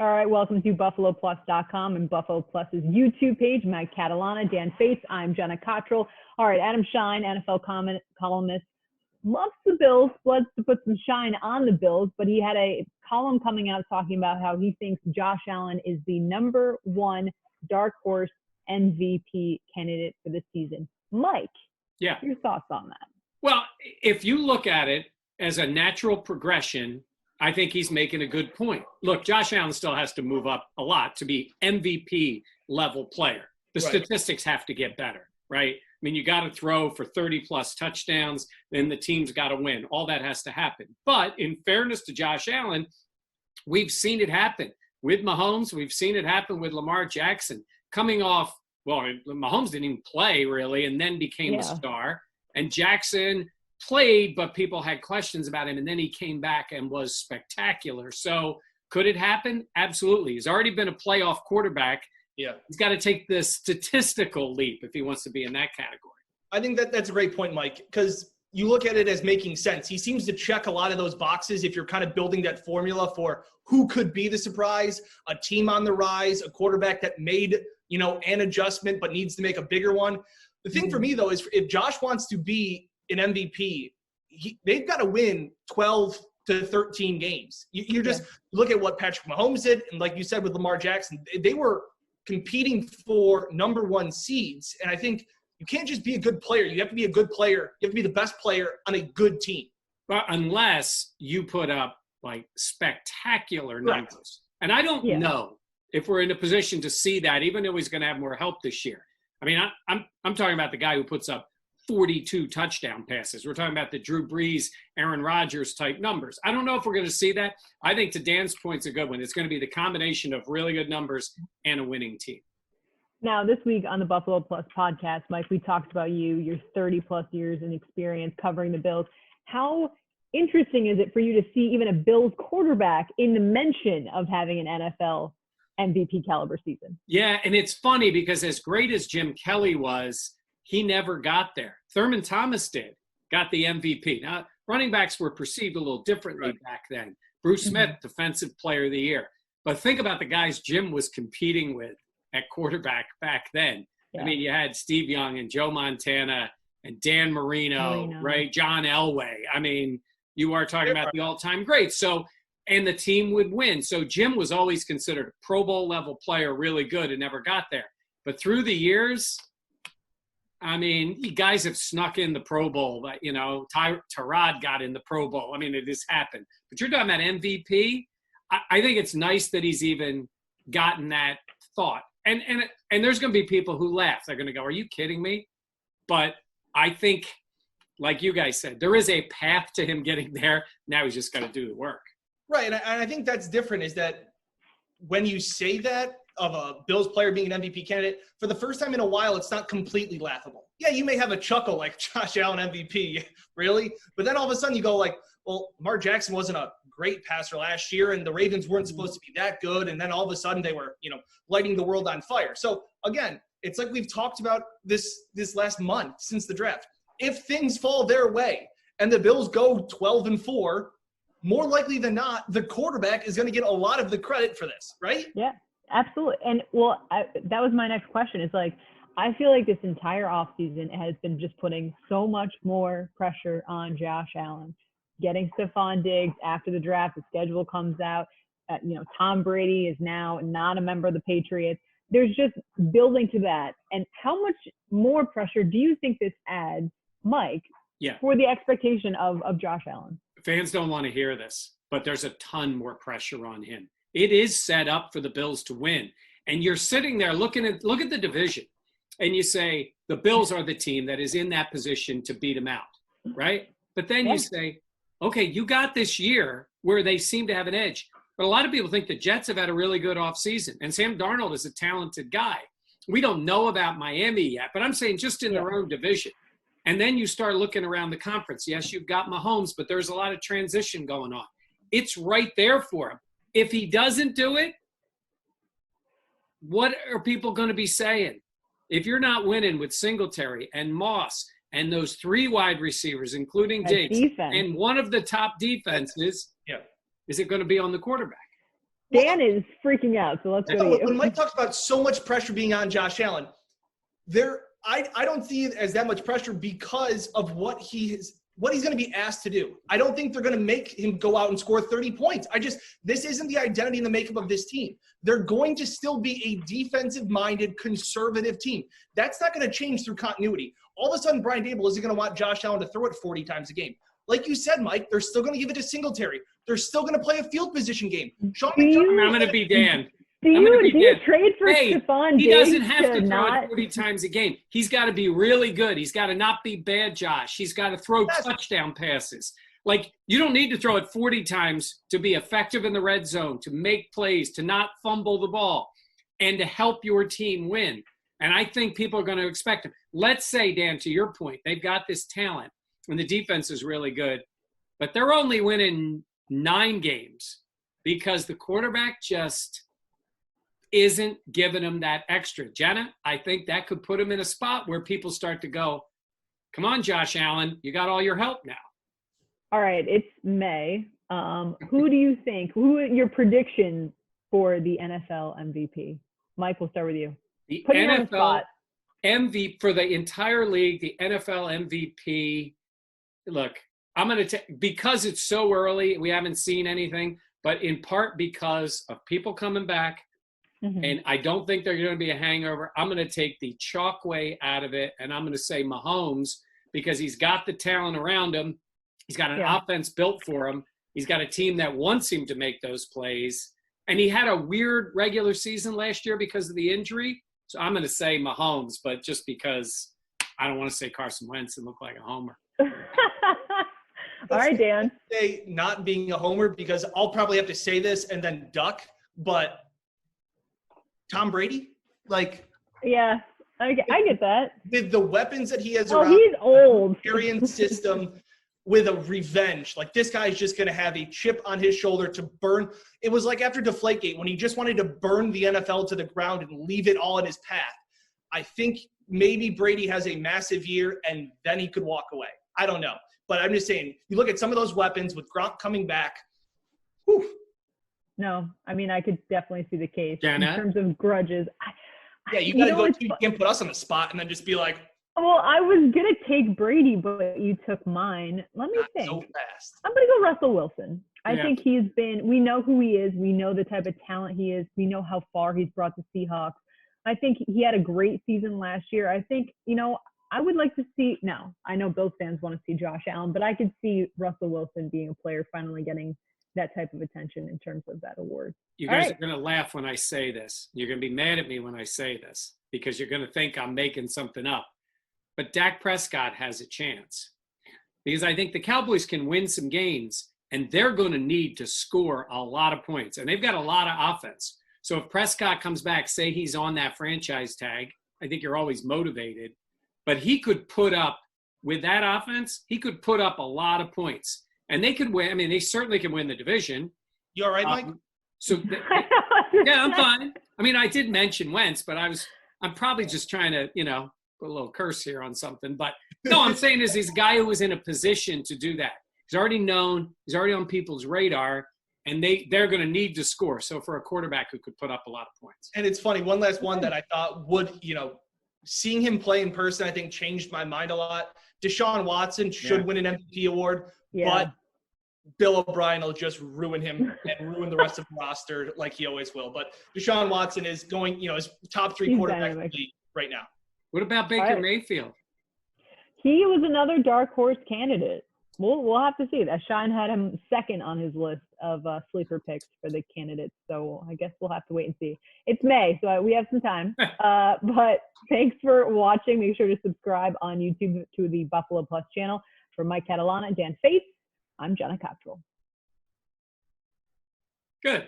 All right, welcome to BuffaloPlus.com and Buffalo Plus's YouTube page. Mike Catalana, Dan Fates. I'm Jenna Cottrell. All right, Adam Shine, NFL columnist, loves the Bills, loves to put some shine on the Bills, but he had a column coming out talking about how he thinks Josh Allen is the number one dark horse MVP candidate for this season. Mike, your thoughts on that? Well, if you look at it as a natural progression, I think he's making a good point. Look, Josh Allen still has to move up a lot to be MVP level player. The statistics have to get better, right? I mean, you got to throw for 30 plus touchdowns, then the team's got to win. All that has to happen. But in fairness to Josh Allen, we've seen it happen with Mahomes. We've seen it happen with Lamar Jackson coming off. Well, Mahomes didn't even play really and then became a star. And Jackson played, but people had questions about him, and then he came back and was spectacular. So could it happen? Absolutely. He's already been a playoff quarterback. Yeah. He's got to take the statistical leap if he wants to be in that category. I think that's a great point, Mike, because you look at it as making sense. He seems to check a lot of those boxes if you're kind of building that formula for who could be the surprise, a team on the rise, a quarterback that made, an adjustment but needs to make a bigger one. The thing for me, though, is if Josh wants to be an MVP, they've got to win 12 to 13 games. You just look at what Patrick Mahomes did, and like you said with Lamar Jackson, they were competing for number one seeds. And I think you can't just be a good player. You have to be a good player. You have to be the best player on a good team. But unless you put up like spectacular numbers. And I don't know if we're in a position to see that, even though he's going to have more help this year. I mean, I'm talking about the guy who puts up 42 touchdown passes. We're talking about the Drew Brees, Aaron Rodgers type numbers. I don't know if we're going to see that. I think to Dan's point's a good one. It's going to be the combination of really good numbers and a winning team. Now, this week on the Buffalo Plus podcast, Mike, we talked about your 30-plus years in experience covering the Bills. How interesting is it for you to see even a Bills quarterback in the mention of having an NFL MVP caliber season? Yeah, and it's funny because as great as Jim Kelly was, he never got there. Thurman Thomas got the MVP. Now, running backs were perceived a little differently back then. Bruce Smith, Defensive Player of the Year. But think about the guys Jim was competing with at quarterback back then. Yeah. I mean, you had Steve Young and Joe Montana and Dan Marino, right? John Elway. I mean, you are talking about the all-time greats. So, and the team would win. So Jim was always considered a Pro Bowl level player, really good, and never got there. But through the years, I mean, you guys have snuck in the Pro Bowl. But, Tyrod got in the Pro Bowl. I mean, it has happened. But you're talking about MVP. I think it's nice that he's even gotten that thought. And there's going to be people who laugh. They're going to go, are you kidding me? But I think, like you guys said, there is a path to him getting there. Now he's just got to do the work. Right, and I think that's different is that when you say that of a Bills player being an MVP candidate, for the first time in a while, it's not completely laughable. Yeah, you may have a chuckle like Josh Allen MVP, really? But then all of a sudden you go like, well, Lamar Jackson wasn't a great passer last year, and the Ravens weren't supposed to be that good, and then all of a sudden they were, lighting the world on fire. So, again, it's like we've talked about this last month since the draft. If things fall their way and the Bills go 12-4, more likely than not, the quarterback is going to get a lot of the credit for this, right? Yeah, absolutely. And, that was my next question. It's like, I feel like this entire offseason has been just putting so much more pressure on Josh Allen. Getting Stephon Diggs after the draft, the schedule comes out. Tom Brady is now not a member of the Patriots. There's just building to that. And how much more pressure do you think this adds, Mike, for the expectation of Josh Allen? Fans don't want to hear this, but there's a ton more pressure on him. It is set up for the Bills to win. And you're sitting there look at the division, and you say the Bills are the team that is in that position to beat them out, right? But then you say, okay, you got this year where they seem to have an edge. But a lot of people think the Jets have had a really good offseason, and Sam Darnold is a talented guy. We don't know about Miami yet, but I'm saying just in their own division. And then you start looking around the conference. Yes, you've got Mahomes, but there's a lot of transition going on. It's right there for him. If he doesn't do it, what are people going to be saying? If you're not winning with Singletary and Moss and those three wide receivers, including Diggs, and one of the top defenses, is it going to be on the quarterback? Dan is freaking out, so let's go to you. When Mike talks about so much pressure being on Josh Allen, I don't see it as that much pressure because of what he's going to be asked to do. I don't think they're going to make him go out and score 30 points. This isn't the identity and the makeup of this team. They're going to still be a defensive-minded, conservative team. That's not going to change through continuity. All of a sudden, Brian Daboll isn't going to want Josh Allen to throw it 40 times a game. Like you said, Mike, they're still going to give it to Singletary. They're still going to play a field position game. I'm going to be Dan. Do you trade for Stephon Diggs? He doesn't have to throw not... it 40 times a game. He's got to be really good. He's got to not be bad, Josh. He's got to throw touchdown passes. Like, you don't need to throw it 40 times to be effective in the red zone, to make plays, to not fumble the ball, and to help your team win. And I think people are going to expect him. Let's say, Dan, to your point, they've got this talent, and the defense is really good, but they're only winning 9 games because the quarterback just isn't giving them that extra. Jenna, I think that could put him in a spot where people start to go, come on, Josh Allen, you got all your help now. All right, it's May. Who do you think, who are your predictions for the NFL MVP? Mike, we'll start with you. The NFL MVP for the entire league, the NFL MVP. Look, I'm going to take, because it's so early, we haven't seen anything, but in part because of people coming back, and I don't think they're going to be a hangover. I'm going to take the chalk way out of it, and I'm going to say Mahomes because he's got the talent around him. He's got an offense built for him. He's got a team that wants him to make those plays. And he had a weird regular season last year because of the injury. So I'm going to say Mahomes, but just because I don't want to say Carson Wentz and look like a homer. All right, Dan. Say not being a homer because I'll probably have to say this and then duck, but Tom Brady, like. Yeah, I get that. With the weapons that he has around. He's old. Experience system. With a revenge. Like, this guy's just going to have a chip on his shoulder to burn. It was like after Deflategate when he just wanted to burn the NFL to the ground and leave it all in his path. I think maybe Brady has a massive year and then he could walk away. I don't know. But I'm just saying, you look at some of those weapons with Gronk coming back. Whew. No, I mean, I could definitely see the case. Jenna? In terms of grudges. You got to go. You can't put us on the spot and then just be like, well, I was going to take Brady, but you took mine. Let me think. So fast. I'm going to go Russell Wilson. I think we know who he is. We know the type of talent he is. We know how far he's brought the Seahawks. I think he had a great season last year. I think, I would like to see, now, I know Bills fans want to see Josh Allen, but I could see Russell Wilson being a player finally getting that type of attention in terms of that award. You guys are going to laugh when I say this. You're going to be mad at me when I say this because you're going to think I'm making something up. But Dak Prescott has a chance because I think the Cowboys can win some games and they're going to need to score a lot of points. And they've got a lot of offense. So if Prescott comes back, say he's on that franchise tag, I think you're always motivated. But he could put up, with that offense, he could put up a lot of points. And they could win. I mean, they certainly can win the division. You all right, Mike? Yeah, I'm fine. I mean, I did mention Wentz, but I'm probably just trying to, put a little curse here on something. But no, I'm saying is he's a guy who was in a position to do that. He's already known. He's already on people's radar. And they're going to need to score. So for a quarterback who could put up a lot of points. And it's funny, one last one that I thought would, seeing him play in person, I think changed my mind a lot. Deshaun Watson should win an MVP award, but Bill O'Brien will just ruin him and ruin the rest of the roster like he always will. But Deshaun Watson is going, is top 3 quarterback in the league right now. What about Baker Mayfield? He was another dark horse candidate. We'll have to see. Shine had him second on his list of sleeper picks for the candidates. So I guess we'll have to wait and see. It's May, so we have some time. But thanks for watching. Make sure to subscribe on YouTube to the Buffalo Plus channel. For Mike Catalana and Dan Faith, I'm Jenna Cottrell. Good.